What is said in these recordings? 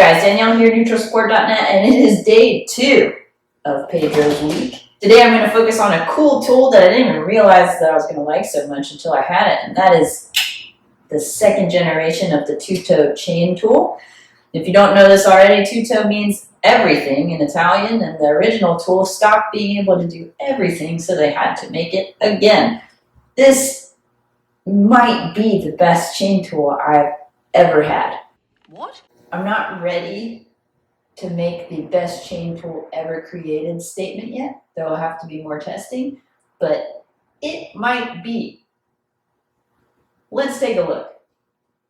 guys, Danielle here, neutralsport.net, and it is day 2 of PEDRO'S week. Today I'm going to focus on a cool tool that I didn't even realize that I was going to like so much until I had it, and that is the second generation of the Tutto chain tool. If you don't know this already, Tutto means everything in Italian, and the original tool stopped being able to do everything, so they had to make it again. This might be the best chain tool I've ever had. What? I'm not ready to make the best chain tool ever created statement yet. There will have to be more testing, but it might be. Let's take a look.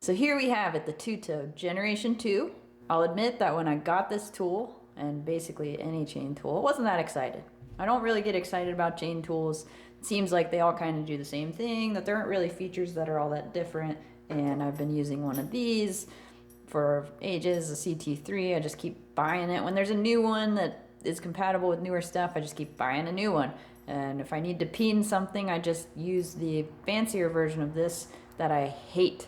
So here we have it, the Tutto Generation 2. I'll admit that when I got this tool, and basically any chain tool, I wasn't that excited. I don't really get excited about chain tools. It seems like they all kind of do the same thing, that there aren't really features that are all that different, and I've been using one of these for ages, a CT3. I just keep buying it. When there's a new one that is compatible with newer stuff, I just keep buying a new one. And if I need to peen something, I just use the fancier version of this that I hate.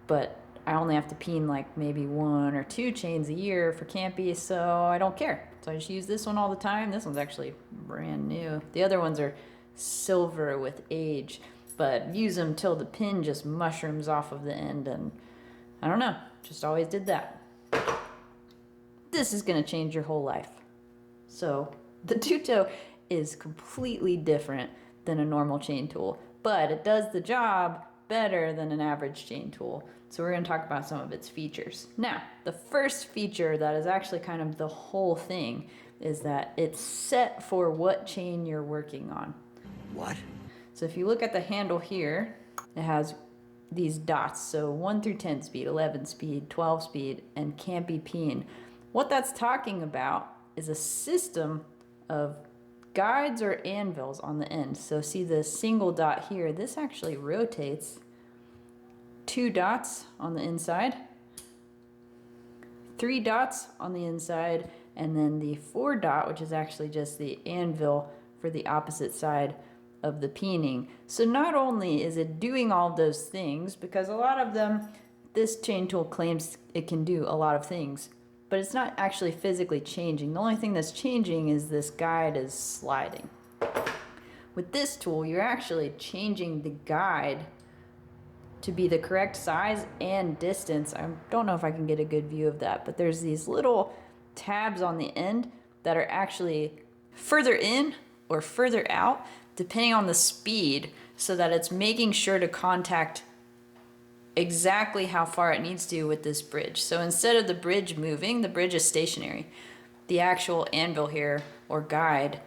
But I only have to peen like maybe 1 or 2 chains a year for campy, so I don't care. So I just use this one all the time. This one's actually brand new. The other ones are silver with age, but use them till the pin just mushrooms off of the end, and I don't know, just always did that. This is gonna change your whole life. So the Tutto is completely different than a normal chain tool, but it does the job better than an average chain tool. So we're gonna talk about some of its features. Now, the first feature that is actually kind of the whole thing is that it's set for what chain you're working on. What? So if you look at the handle here, it has these dots, so 1 through 10 speed, 11 speed, 12 speed, and can't be peen. What that's talking about is a system of guides or anvils on the end. So see the single dot here, this actually rotates 2 dots on the inside, 3 dots on the inside, and then the 4 dot, which is actually just the anvil for the opposite side of the peening. So not only is it doing all of those things, because a lot of them, this chain tool claims it can do a lot of things, but it's not actually physically changing. The only thing that's changing is this guide is sliding. With this tool, you're actually changing the guide to be the correct size and distance. I don't know if I can get a good view of that, but there's these little tabs on the end that are actually further in or further out, depending on the speed, so that it's making sure to contact exactly how far it needs to with this bridge. So instead of the bridge moving, the bridge is stationary. The actual anvil here, or guide,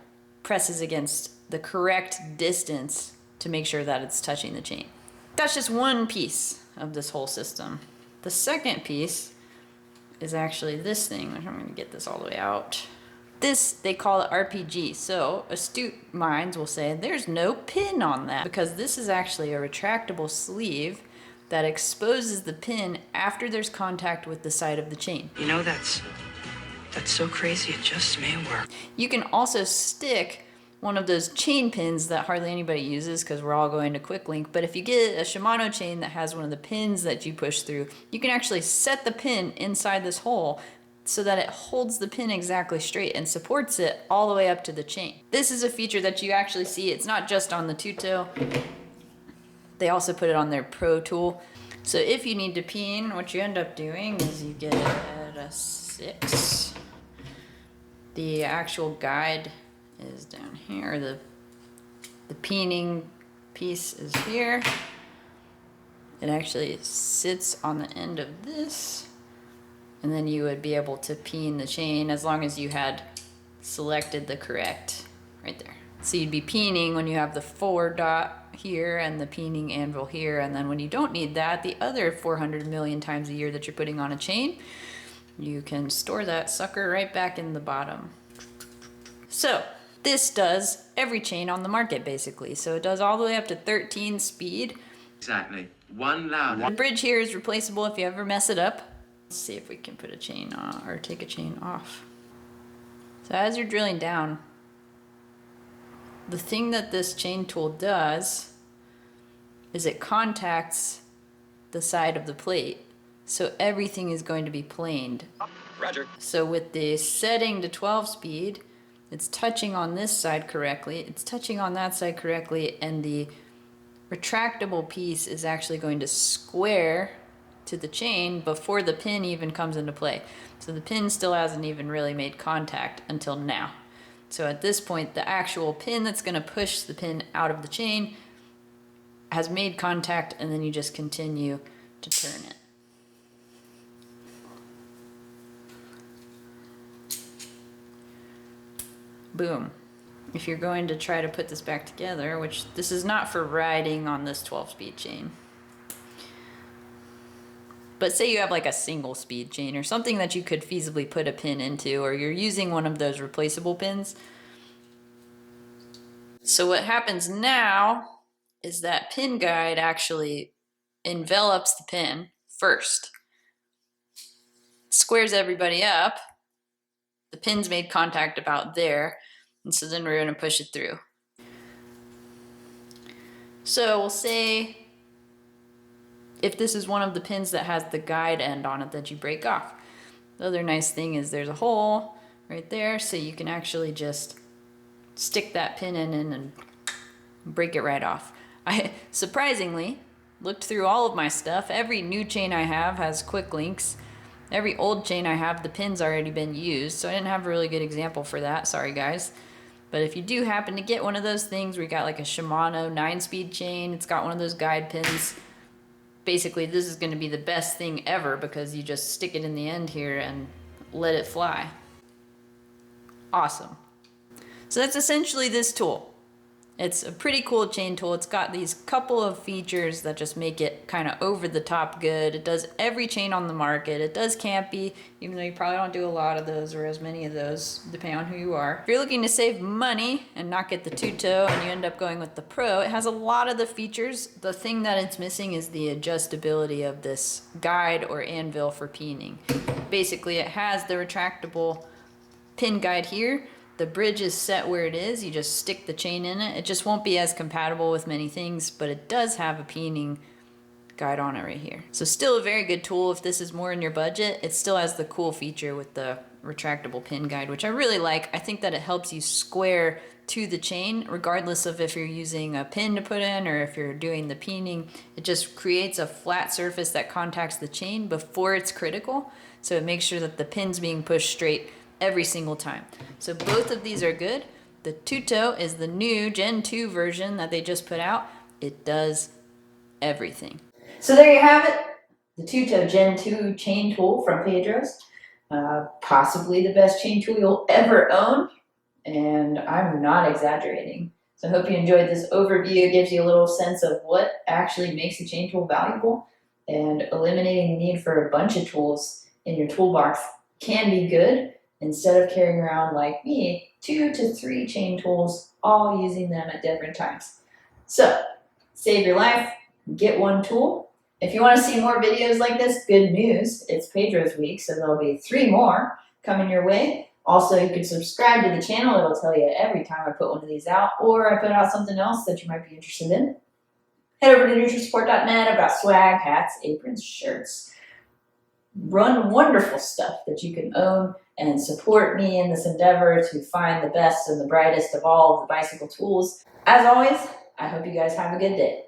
presses against the correct distance to make sure that it's touching the chain. That's just one piece of this whole system. The second piece is actually this thing, which I'm gonna get this all the way out. This, they call it RPG. So astute minds will say there's no pin on that, because this is actually a retractable sleeve that exposes the pin after there's contact with the side of the chain. You know, that's so crazy, it just may work. You can also stick one of those chain pins that hardly anybody uses because we're all going to quick link, but if you get a Shimano chain that has one of the pins that you push through, you can actually set the pin inside this hole so that it holds the pin exactly straight and supports it all the way up to the chain. This is a feature that you actually see. It's not just on the Tutto. They also put it on their Pro tool. So if you need to peen, what you end up doing is you get it at a 6. The actual guide is down here. The peening piece is here. It actually sits on the end of this, and then you would be able to peen the chain as long as you had selected the correct right there. So you'd be peening when you have the 4 dot here and the peening anvil here, and then when you don't need that, the other 400 million times a year that you're putting on a chain, you can store that sucker right back in the bottom. So this does every chain on the market basically. So it does all the way up to 13 speed. Exactly. One louder. The bridge here is replaceable if you ever mess it up. Let's see if we can put a chain on or take a chain off. So as you're drilling down, the thing that this chain tool does is it contacts the side of the plate So everything is going to be planed. Roger. So with the setting to 12 speed, it's touching on this side correctly, it's touching on that side correctly, and the retractable piece is actually going to square to the chain before the pin even comes into play. So the pin still hasn't even really made contact until now. So at this point, the actual pin that's going to push the pin out of the chain has made contact, and then you just continue to turn it. Boom. If you're going to try to put this back together, which this is not for riding on this 12-speed chain, but say you have like a single speed chain or something that you could feasibly put a pin into, or you're using one of those replaceable pins. So what happens now is that pin guide actually envelops the pin first, squares everybody up, the pin's made contact about there, and so then we're going to push it through. So we'll say if this is one of the pins that has the guide end on it that you break off. The other nice thing is there's a hole right there, so you can actually just stick that pin in and break it right off. I surprisingly looked through all of my stuff. Every new chain I have has quick links. Every old chain I have, the pin's already been used, so I didn't have a really good example for that. Sorry guys. But if you do happen to get one of those things where you got like a Shimano 9-speed chain, it's got one of those guide pins, basically this is going to be the best thing ever because you just stick it in the end here and let it fly. Awesome. So that's essentially this tool. It's a pretty cool chain tool. It's got these couple of features that just make it kind of over the top good. It does every chain on the market. It does campy, even though you probably don't do a lot of those or as many of those, depending on who you are. If you're looking to save money and not get the Tutto and you end up going with the Pro, it has a lot of the features. The thing that it's missing is the adjustability of this guide or anvil for peening. Basically, it has the retractable pin guide here. The bridge is set where it is. You just stick the chain in it. It just won't be as compatible with many things, but it does have a peening guide on it right here. So still a very good tool if this is more in your budget. It still has the cool feature with the retractable pin guide, which I really like. I think that it helps you square to the chain, regardless of if you're using a pin to put in or if you're doing the peening. It just creates a flat surface that contacts the chain before it's critical. So it makes sure that the pin's being pushed straight every single time. So both of these are good. The Tutto is the new Gen 2 version that they just put out. It does everything. So there you have it. The Tutto Gen 2 chain tool from PEDRO'S. Possibly the best chain tool you'll ever own. And I'm not exaggerating. So I hope you enjoyed this overview. It gives you a little sense of what actually makes a chain tool valuable. And eliminating the need for a bunch of tools in your toolbox can be good, instead of carrying around, like me, 2 to 3 chain tools, all using them at different times. So, save your life, get one tool. If you want to see more videos like this, good news, it's PEDRO'S week, so there'll be 3 more coming your way. Also, you can subscribe to the channel. It'll tell you every time I put one of these out, or I put out something else that you might be interested in. Head over to NutriSupport.net. I've got swag, hats, aprons, shirts. Run wonderful stuff that you can own and support me in this endeavor to find the best and the brightest of all of the bicycle tools. As always, I hope you guys have a good day.